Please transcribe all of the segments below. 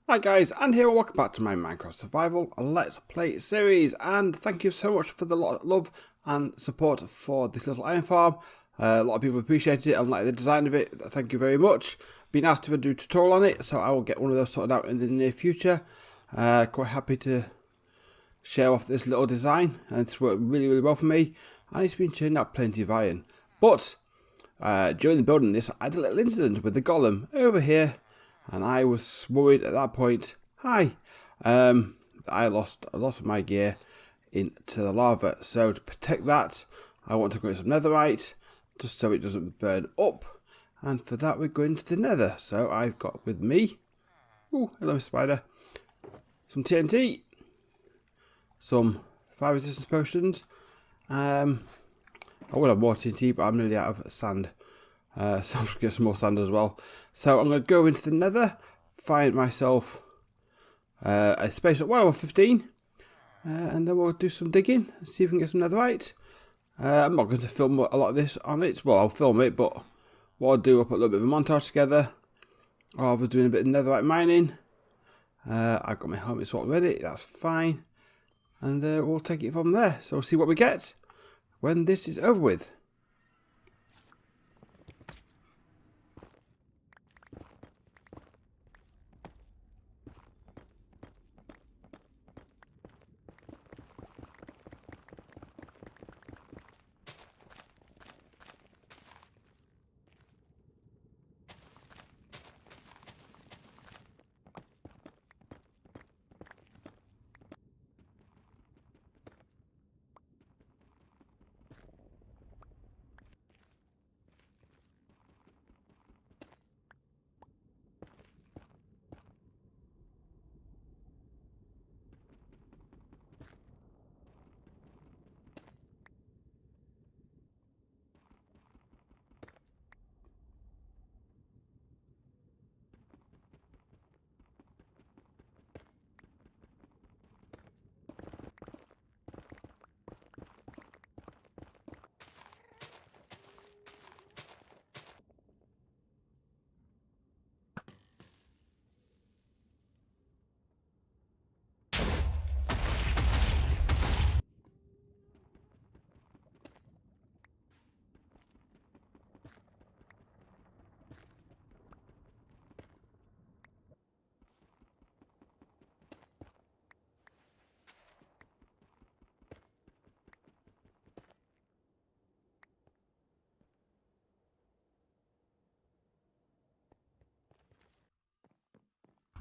Hi guys, and here and welcome back to my Minecraft Survival Let's Play series, and thank you so much for the lot of love and support for this little iron farm. A lot of people appreciated it and like the design of it. Thank you very much. Been asked to do a tutorial on it, so I will get one of those sorted out in the near future. Quite happy to share off this little design, and it's worked really well for me, and it's been churning out plenty of iron. But during the building this, I had a little incident with the golem over here. And I was worried at that point. I lost a lot of my gear into the lava. So to protect that, I want to create some netherite, just so it doesn't burn up. And for that, we're going to the nether. So I've got with me, oh, hello spider, some TNT, some fire resistance potions. I would have more TNT, but I'm nearly out of sand. So I'm going to get some more sand as well. So I'm going to go into the nether, find myself a space at 1:15, and then we'll do some digging and see if we can get some netherite. I'm not going to film a lot of this on it. Well, I'll film it, but what I'll do, I'll put a little bit of a montage together. I was doing a bit of netherite mining. I've got my helmet swapped ready, that's fine. And we'll take it from there. So we'll see what we get when this is over with.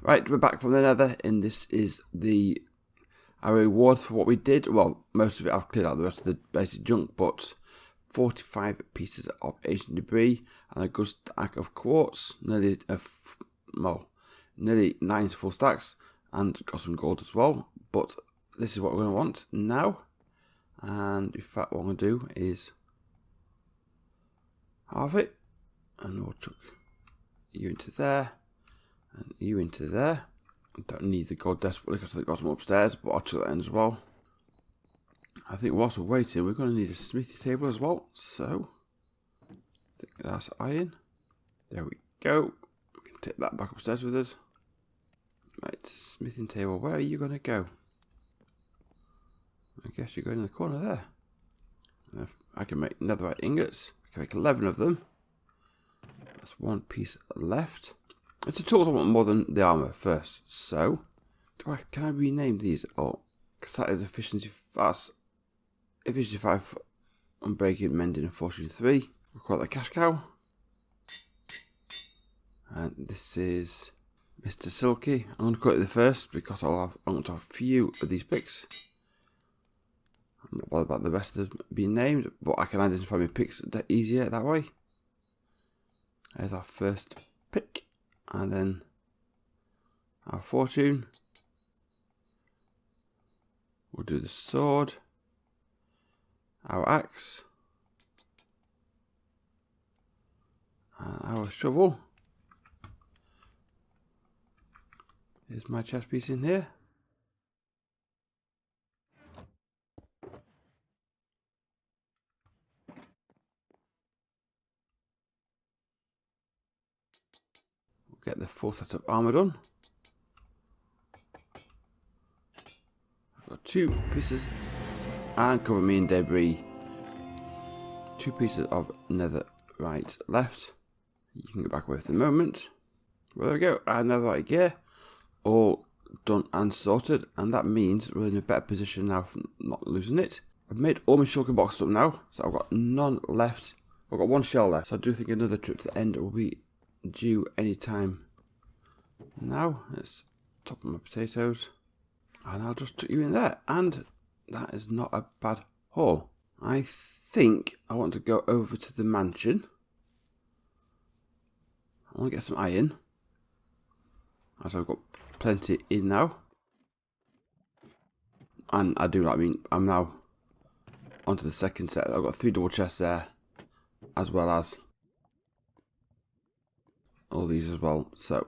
Right, we're back from the nether, and this is our rewards for what we did. Well, most of it I've cleared out, the rest of the basic junk, but 45 pieces of ancient debris and a good stack of quartz, nearly 9 full stacks, and got some gold as well. But this is what we're going to want now, and in fact what I'm going to do is halve it, and we'll chuck you into there. And you into there. I don't need the gold desperately because I've got some upstairs, but I'll chuck that in as well. I think whilst we're waiting, we're going to need a smithy table as well. So, I think that's iron. There we go. We can take that back upstairs with us. Right, smithing table. Where are you going to go? I guess you're going in the corner there. And I can make netherite ingots. I can make 11 of them. That's one piece left. It's the tools I want more than the armour first. So, can I rename these? Oh, because that is efficiency. That's efficiency 5 on breaking, mending, and fortune 3. We'll call it the cash cow. And this is Mr. Silky. I'm going to call it the first because I want to have a few of these picks. I'm not bothered about the rest of them being named, but I can identify my picks easier that way. There's our first pick. And then our fortune. We'll do the sword, our axe, and our shovel. Here's my chest piece in here. We'll get the full set of armour done. Got 2 pieces, and cover me in debris. 2 pieces of netherite left. You can get back away for the moment. Well, there we go. I have netherite gear, all done and sorted, and that means we're in a better position now for not losing it. I've made all my sugar boxes up now, so I've got none left. I've got 1 shell left, so I do think another trip to the end will be due any time now. Let's top of my potatoes, and I'll just tuck you in there, and that is not a bad haul. I think I want to go over to the mansion. I want to get some iron, as I've got plenty in now, and I do like, I'm now onto the second set. I've got 3 double chests there, as well as all these as well, so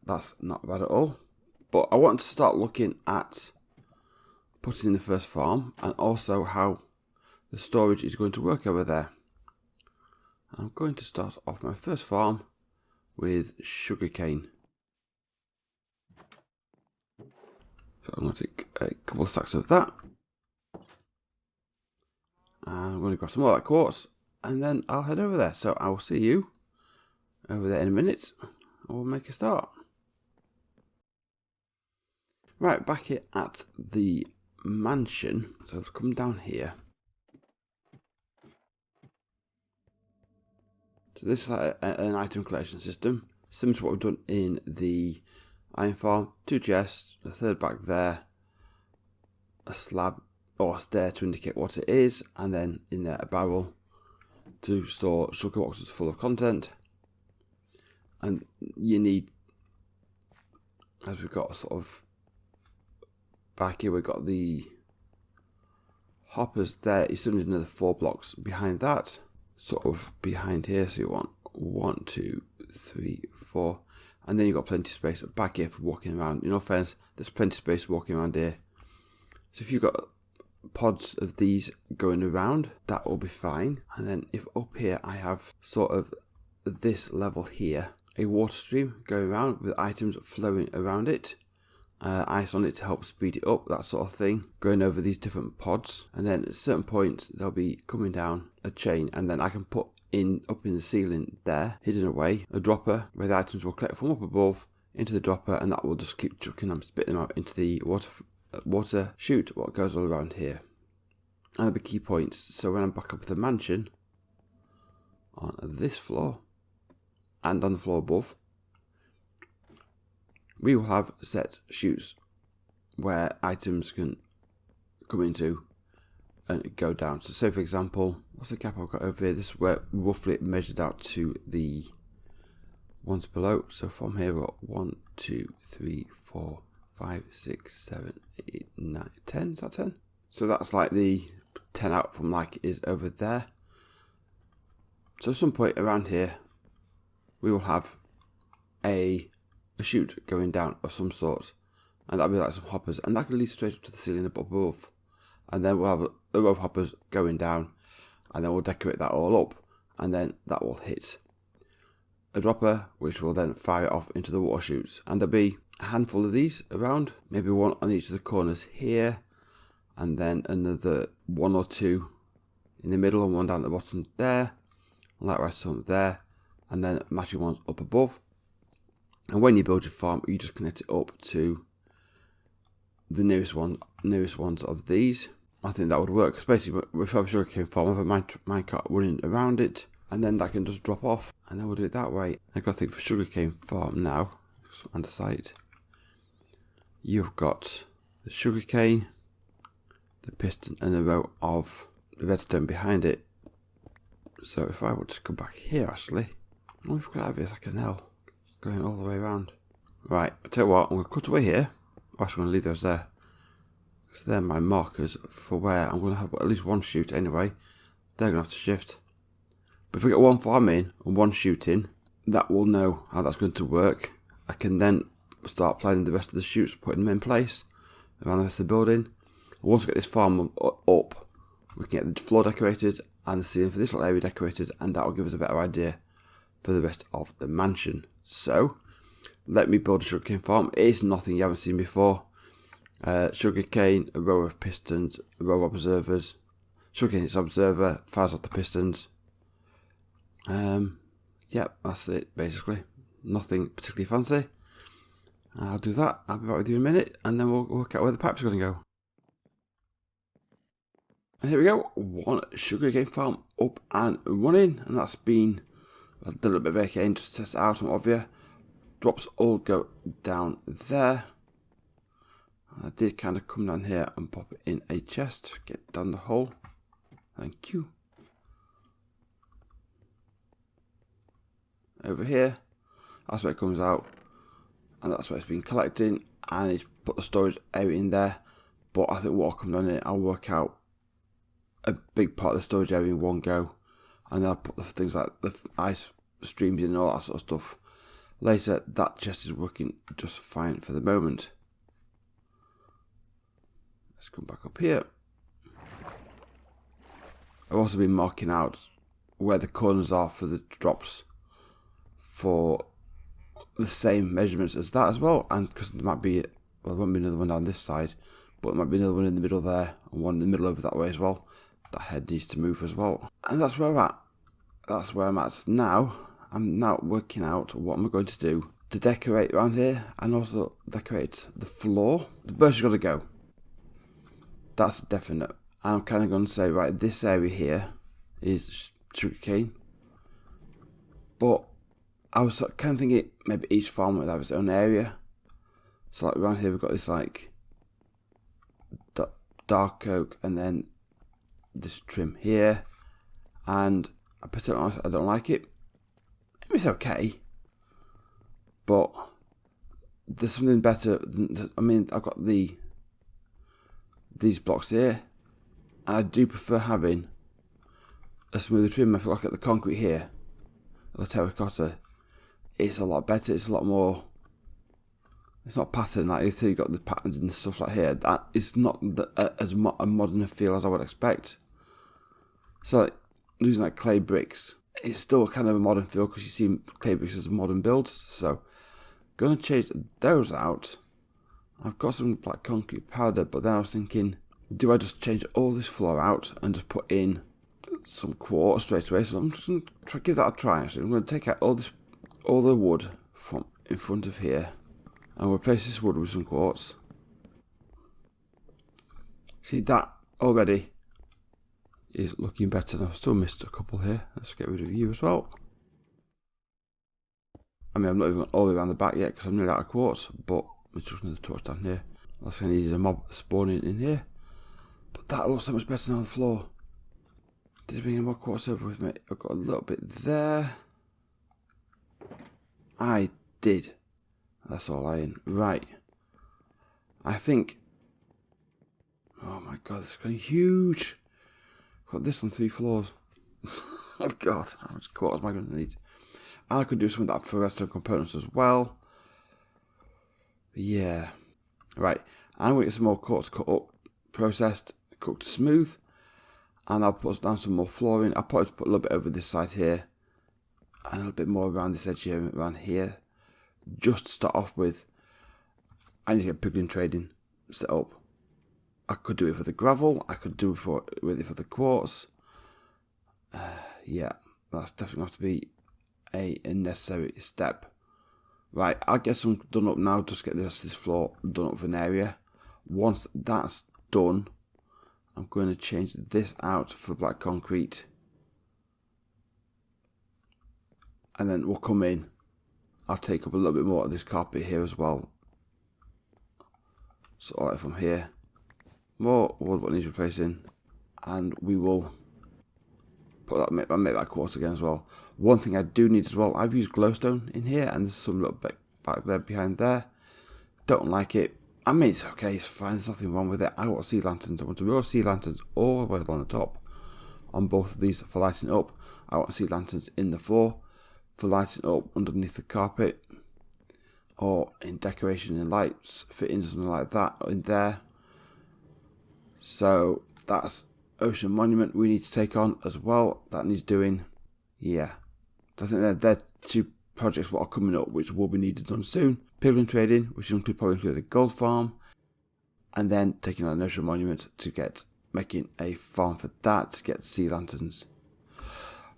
that's not bad at all. But I want to start looking at putting in the first farm, and also how the storage is going to work over there. I'm going to start off my first farm with sugarcane. So I'm going to take a couple of stacks of that, and I'm going to grab some more of that quartz, and then I'll head over there. So I will see you over there in a minute, and we'll make a start. Right, back here at the mansion. So I've come down here. So this is like an item collection system, similar to what we've done in the iron farm. 2 chests, a third back there, a slab or a stair to indicate what it is, and then in there a barrel to store sugar boxes full of content. And you need, as we've got sort of back here, we've got the hoppers there. You still need another 4 blocks behind that, sort of behind here. So you want 1, 2, 3, 4, and then you've got plenty of space back here for walking around. In all fairness, there's plenty of space walking around here. So if you've got pods of these going around, that will be fine. And then if up here I have sort of this level here, a water stream going around with items flowing around it, ice on it to help speed it up, that sort of thing, going over these different pods, and then at certain points they'll be coming down a chain, and then I can put in up in the ceiling there, hidden away, a dropper where the items will collect from up above into the dropper, and that will just keep chucking them, spitting them out into the water chute, what goes all around here. And there'll be key points, so when I'm back up at the mansion, on this floor and on the floor above, we will have set chutes where items can come into and go down. So say for example, what's the gap I've got over here? This is where roughly it measured out to the ones below. So from here we've got 1, 2, 3, 4, 5, 6, 7, 8, 9, 10. Is that 10? So that's like the 10 out from like it is over there. So at some point around here, we will have a chute going down of some sort, and that'll be like some hoppers, and that can lead straight up to the ceiling above. And then we'll have above hoppers going down, and then we'll decorate that all up, and then that will hit a dropper, which will then fire it off into the water chutes. And there'll be a handful of these around, maybe 1 on each of the corners here, and then another 1 or 2 in the middle, and 1 down at the bottom there, and likewise some there, and then matching ones up above. And when you build your farm, you just connect it up to the nearest ones of these. I think that would work, because basically if I have a sugarcane farm, I have a minecart running around it, and then that can just drop off, and then we'll do it that way. I've got to think for sugarcane farm now, on the site. You've got the sugarcane, the piston, and a row of redstone behind it. So if I were to come back here, actually, we've got out of here like an L going all the way around. Right, I'll tell you what, I'm going to cut away here. I'm actually going to leave those there, because they're my markers for where I'm going to have at least 1 chute anyway. They're going to have to shift. But if we get 1 farm in and 1 chute in, that will know how that's going to work. I can then start planning the rest of the chutes, putting them in place around the rest of the building. Once we get this farm up, we can get the floor decorated and the ceiling for this little area decorated, and that will give us a better idea for the rest of the mansion. So let me build a sugarcane farm. It is nothing you haven't seen before. Sugarcane, a row of pistons, a row of observers. Sugarcane is observer, fires off the pistons. Yep, that's it basically. Nothing particularly fancy. I'll do that. I'll be back with you in a minute, and then we'll work out where the pipes are going to go. And here we go, one sugarcane farm up and running, and that's been a little bit of vacating just to test it out and what have you. Drops all go down there. I did kind of come down here and pop it in a chest, get down the hole. Thank you. Over here, that's where it comes out, and that's where it's been collecting, and it's put the storage area in there. But I think what I'll come down here, I'll work out a big part of the storage area in one go, and then I'll put the things like the ice streams in and all that sort of stuff later. That chest is working just fine for the moment. Let's come back up here. I've also been marking out where the corners are for the drops for the same measurements as that as well, and because there might be, well, there won't be another one down this side, but there might be another one in the middle there and one in the middle over that way as well. That head needs to move as well, and that's where I'm at. That's where I'm at now. I'm now working out what I'm going to do to decorate around here, and also decorate the floor. The birch has got to go. That's definite. I'm kind of going to say, right, this area here is sugarcane, but I was kind of thinking maybe each farm would have its own area. So like around here we've got this like dark oak, and then this trim here, and I particularly honest, I don't like it. It's okay, but there's something better than, I mean, I've got these blocks here, and I do prefer having a smoother trim. If I look at the concrete here, the terracotta, it's a lot better. It's a lot more, it's not patterned like you see. You've got the patterns and stuff like here. That is not as a modern a feel as I would expect. So like, using like clay bricks, it's still kind of a modern feel because you see clay bricks as modern builds. So going to change those out. I've got some black concrete powder, but then I was thinking, do I just change all this floor out and just put in some quartz straight away? So I'm just going to give that a try. Actually, I'm going to take out all the wood from in front of here and replace this wood with some quartz. See, that already is looking better. I've still missed a couple here. Let's get rid of you as well. I mean, I'm not even all the way around the back yet because I'm nearly out of quartz, but we're just another torch down here. Last thing I need is a mob spawning in here. But that looks so much better now on the floor. Did I bring any more quartz over with me? I've got a little bit there. I did. That's all iron. Right. I think, oh my god, this is going huge. I've got this on 3 floors. Oh god, how much quartz am I going to need? And I could do some of that for redstone components as well. Yeah. Right. I'm going to get some more quartz cut up, processed, cooked smooth. And I'll put down some more flooring. I'll probably put a little bit over this side here. And a little bit more around this edge here, around here. Just to start off with, I need to get piglin trading set up. I could do it for the gravel. I could do it with it for the quartz. Yeah, that's definitely going to have to be a necessary step. Right, I'll get some done up now. Just get the rest of this floor done up for an area. Once that's done, I'm going to change this out for black concrete. And then we'll come in. I'll take up a little bit more of this carpet here as well. So all right, from here. More wood what needs replacing. And we will put that, make that quartz again as well. One thing I do need as well, I've used glowstone in here, and there's some little bit back there behind there. Don't like it. I mean, it's okay, it's fine, there's nothing wrong with it. I want sea lanterns. I want to roll sea lanterns all the way along the top on both of these for lighting up. I want sea lanterns in the floor for lighting up underneath the carpet, or in decoration and lights, fitting something like that in there. So that's Ocean Monument we need to take on as well. That needs doing. Yeah, I think they're 2 projects what are coming up which will be needed done soon. Piglin trading, which will probably include a gold farm, and then taking on an ocean monument to get making a farm for that to get sea lanterns.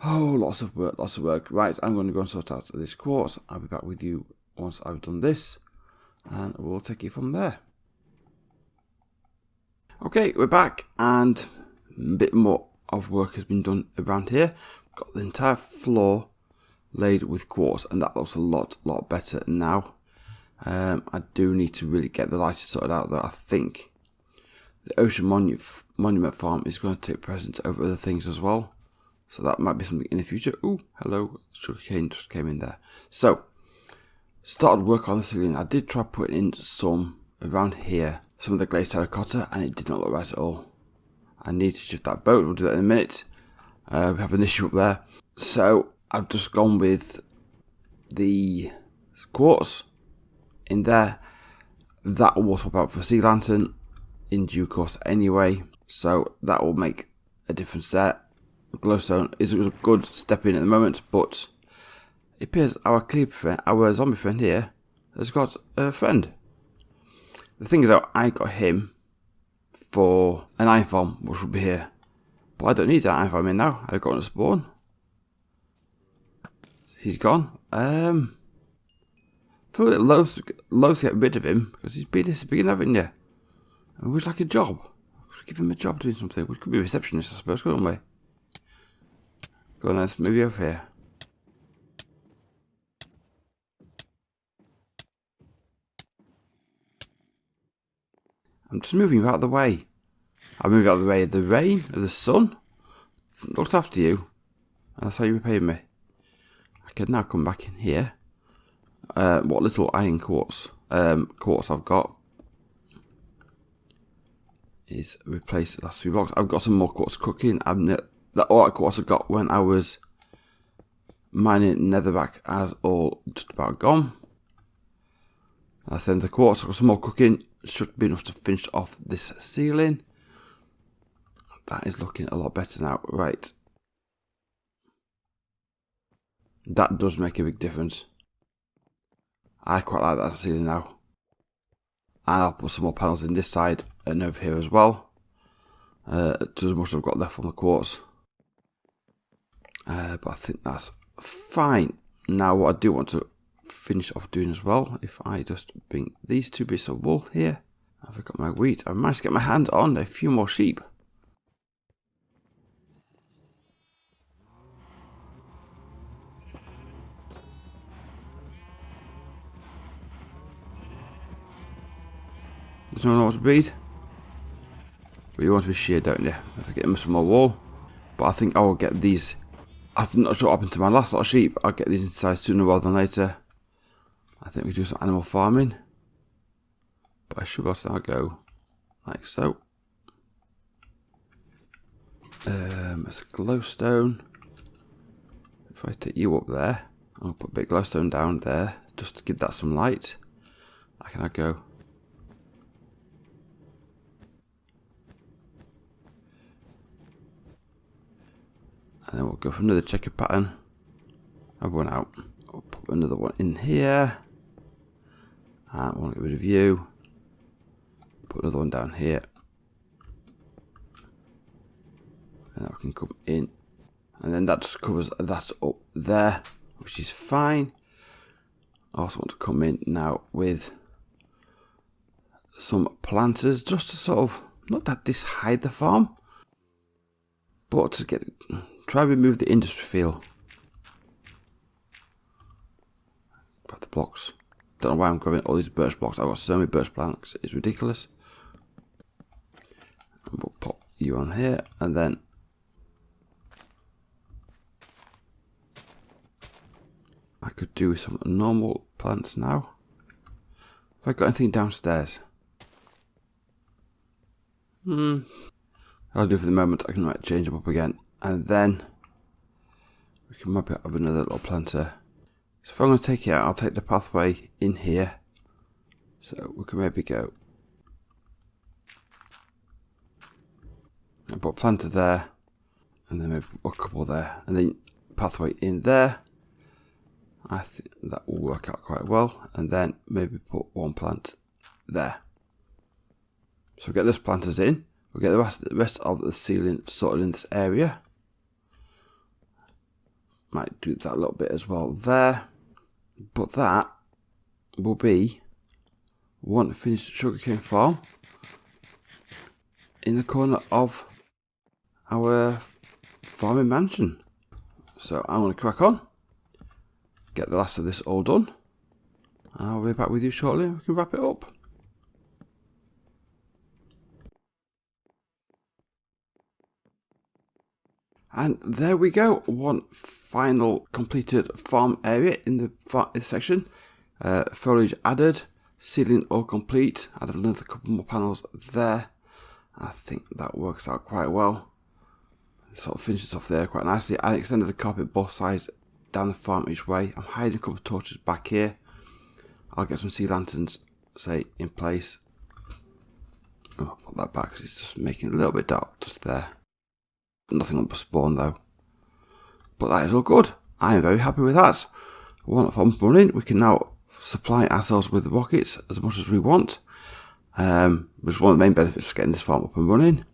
Oh, lots of work, lots of work. Right, I'm going to go and sort out this quartz. I'll be back with you once I've done this, and we'll take it from there. Okay, we're back, and a bit more of work has been done around here. Got the entire floor laid with quartz, and that looks a lot better now. I do need to really get the lighting sorted out, though. I think the ocean monument farm is going to take precedence over other things as well. So that might be something in the future. Oh, hello, sugarcane just came in there. So, started work on the ceiling. I did try putting in some around here, some of the glazed terracotta, and it did not look right at all. I need to shift that boat. We'll do that in a minute. We have an issue up there. So, I've just gone with the quartz in there. That will swap out for sea lantern in due course anyway. So, that will make a difference there. Glowstone is a good step in at the moment, but it appears our our zombie friend here has got a friend. The thing is that I got him for an iron farm, which will be here, but I don't need that iron farm in now. I've got one to spawn. He's gone. I feel a bit loath to get rid of him because he's been disappearing, haven't you? And we'd like a job. Could give him a job doing something. We could be a receptionist, I suppose, couldn't we? Go on, let's move you over here. I'm just moving you out of the way. I move you out of the way of the rain, of the sun. Looked after you. And that's how you repay me. I can now come back in here. What little iron quartz I've got is replace the last 3 blocks. I've got some more quartz cooking. All that quartz I got when I was mining netherrack has all just about gone. That's the end of the quartz. I've got some more cooking. Should be enough to finish off this ceiling. That is looking a lot better now. Right. That does make a big difference. I quite like that ceiling now. And I'll put some more panels in this side and over here as well. To as much as I've got left from the quartz. But I think that's fine. Now what I do want to finish off doing as well, if I just bring these 2 bits of wool here. I've got my wheat. I managed to get my hand on a few more sheep. Does no one know what to breed? But you want to be sheared, don't you? Let's get him some more wool. But I think I will get these. I'm not sure what happened to my last lot of sheep. I'll get these inside sooner rather than later. I think we do some animal farming. But I should be able to now go like so. It's a glowstone. If I take you up there, I'll put a big glowstone down there just to give that some light. I can now go. And then we'll go for another checker pattern. Have one out. We'll put another one in here. And we'll get rid of you. Put another one down here. And that can come in. And then that just covers that up there, which is fine. I also want to come in now with some planters, just to sort of, not that this hide the farm, but to try and remove the industry feel. Grab the blocks. Don't know why I'm grabbing all these birch blocks. I've got so many birch planks, it's ridiculous. And we'll pop you on here, and then I could do some normal plants now. Have I got anything downstairs? I'll do for the moment. I can change them up again. And then we can maybe have another little planter. So if I'm going to take it out, I'll take the pathway in here. So we can maybe go. I'll put a planter there. And then maybe a couple there. And then pathway in there. I think that will work out quite well. And then maybe put one plant there. So we'll get those planters in. We'll get the rest of the ceiling sorted in this area. Might do that a little bit as well there. But that will be one finished sugarcane farm in the corner of our farming mansion. So I'm going to crack on, get the last of this all done, and I'll be back with you shortly and we can wrap it up. And there we go, one final completed farm area in this section. Foliage added, ceiling all complete, added another couple more panels there. I think that works out quite well. Sort of finishes off there quite nicely. I extended the carpet both sides down the farm each way. I'm hiding a couple of torches back here. I'll get some sea lanterns, say, in place. I'll put that back because it's just making a little bit dark just there. Nothing on the spawn though. But that is all good. I am very happy with that. One farm running. We can now supply ourselves with rockets as much as we want. Which is one of the main benefits of getting this farm up and running.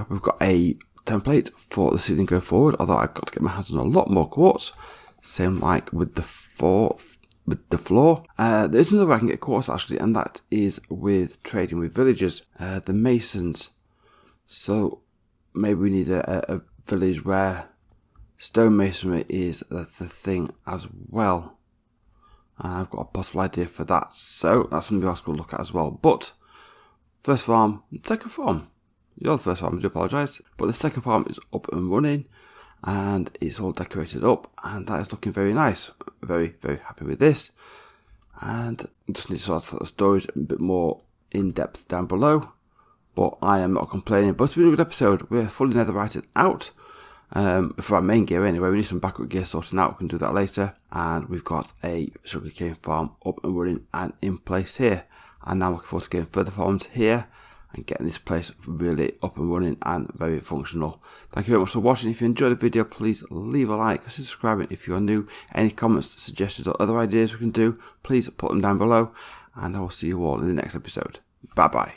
We've got a template for the ceiling going forward, although I've got to get my hands on a lot more quartz. Same like with the floor. There is another way I can get quartz actually, and that is with trading with villagers, the masons. So maybe we need a village where stone masonry is the thing as well. I've got a possible idea for that, so that's something else we'll look at as well. But first farm, second farm. You're the first farm, I do apologise. But the second farm is up and running, and it's all decorated up, and that is looking very nice. Very, very happy with this. And just need to sort of the storage a bit more in depth down below. But I am not complaining. But it's been a good episode. We're fully netherrited out. For our main gear anyway, we need some backup gear sorting out. We can do that later. And we've got a sugarcane farm up and running and in place here. And now I'm looking forward to getting further farms here and getting this place really up and running and very functional. Thank you very much for watching. If you enjoyed the video, please leave a like, subscribe if you are new. Any comments, suggestions or other ideas we can do, please put them down below. And I will see you all in the next episode. Bye bye.